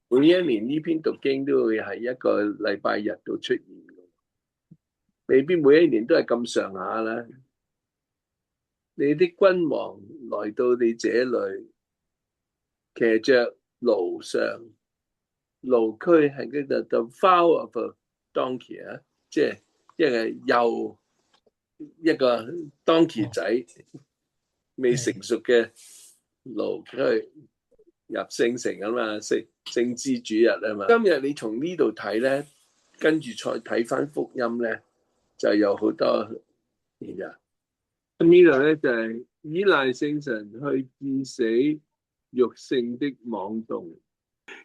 每一年呢篇讀經都會係一個禮拜日度出現，未必每一年都係咁上下啦。你的君王來到你這裏，騎着驢上，驢駒係嗰度 the foal of a donkey 啊，即係一個 donkey 仔未成熟嘅驢駒入聖城啊嘛，聖之主日啊嘛。今日你從呢度睇咧，跟住再睇翻福音咧，就有好多嘢。咁呢度咧就係依賴聖神去致死肉性的妄動。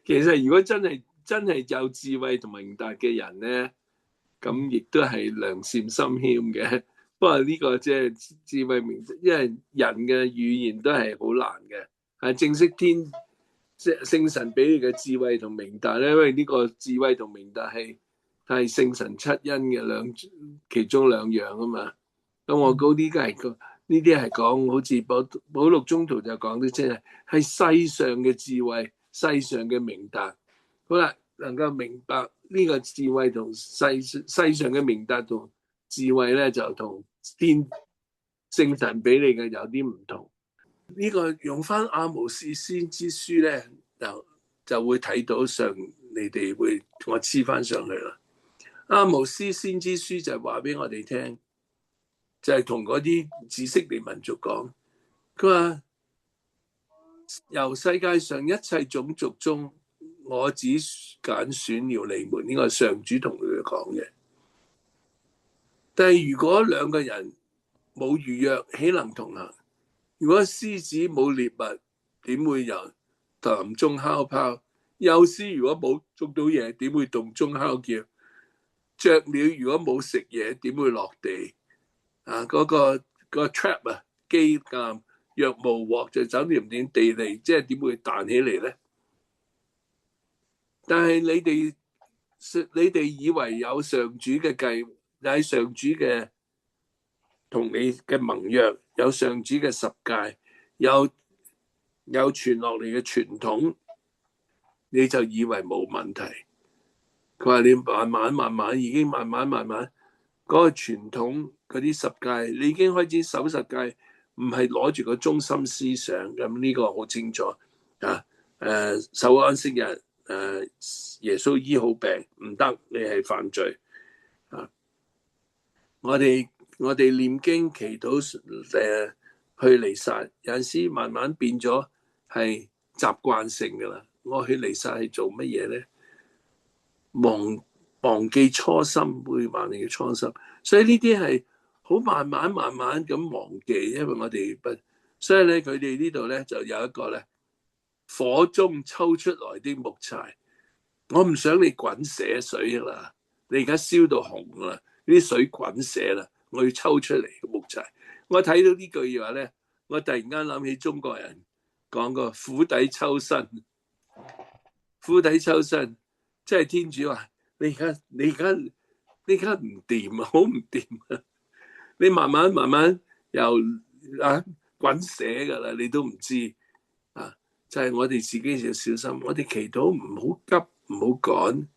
其實如果真係有智慧同明達嘅人咧，咁亦都係良善心謙嘅。不過呢個即係智慧明達，因為人嘅語言都係好難嘅。係正式聖神俾你嘅智慧同明達咧，因為呢個智慧同明達係聖神七恩嘅其中兩樣啊嘛。咁我估呢啲係講，好似保祿宗徒就講啲，即係世上嘅智慧，世上嘅明達。好啦，能夠明白呢個智慧同世上嘅明達同智慧咧，就同聖神俾你嘅有啲唔同。呢個用翻阿毛斯先知書咧，就會睇到你哋會我黐翻上去啦。阿毛斯先知書就話俾我哋聽，就係同嗰啲以色列民族講，佢話由世界上一切種族中，我只揀選了你們。呢個上主同佢哋講嘅。但係如果兩個人冇預約，豈能同行？如果獅子冇獵物，點會由林中敲炮？幼獅如果冇捉到嘢，點會洞中敲叫？雀鳥如果冇食嘢，點會落地？嗰個 trap 啊，機檻若無獲就走唔掂地利，即係點會彈起嚟咧？但係你哋以為有上主嘅計，有上主嘅同你嘅盟約，有上主嘅十誡，有傳落嚟嘅傳統，你就以為冇問題。佢話你慢慢已經慢慢嗰個傳統嗰啲十誡，你已經開始守十誡，唔係攞住個中心思想。咁呢個好清楚啊。守安息日，耶穌醫好病唔得，你係犯罪啊。我哋念經祈禱去彌撒，有陣時慢慢變咗係習慣性噶啦。我去彌撒係做乜嘢咧？忘記初心，會忘記初心，所以呢啲係好慢慢咁忘記，因為我哋不，所以咧佢哋呢度咧就有一個咧，火中抽出來的木柴，我唔想你滾瀉水啦，你而家燒到紅啦，啲水滾瀉啦，我要抽出嚟嘅木柴。我睇到呢句話咧，我突然間諗起中國人講個釜底抽薪，釜底抽薪。即係天主話：你而家唔掂啊，好唔掂啊！你慢慢又滾瀉噶啦，你都唔知啊！就係我哋自己要小心，我哋祈禱唔好急，唔好趕，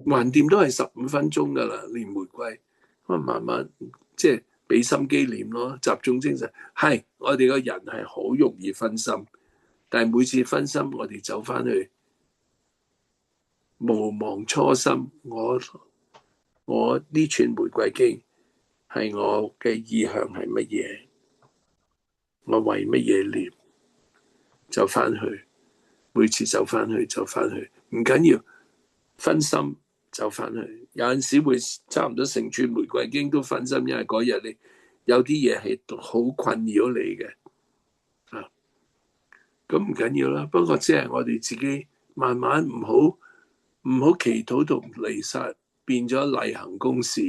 橫掂都係15分鐘噶啦，念玫瑰，咁慢慢即係俾心機念咯，集中精神。係我哋個人係好容易分心。但係每次分心，我哋走翻去，無忘初心。我呢串玫瑰經係我嘅意向係乜嘢？我為乜嘢念？就翻去，每次走翻去，唔緊要，分心走翻去。有陣時會差唔多成串玫瑰經都分心，因為嗰日你有啲嘢係好困擾你嘅。咁唔緊要啦，不過即係我哋自己慢慢唔好祈禱同彌撒變咗例行公事，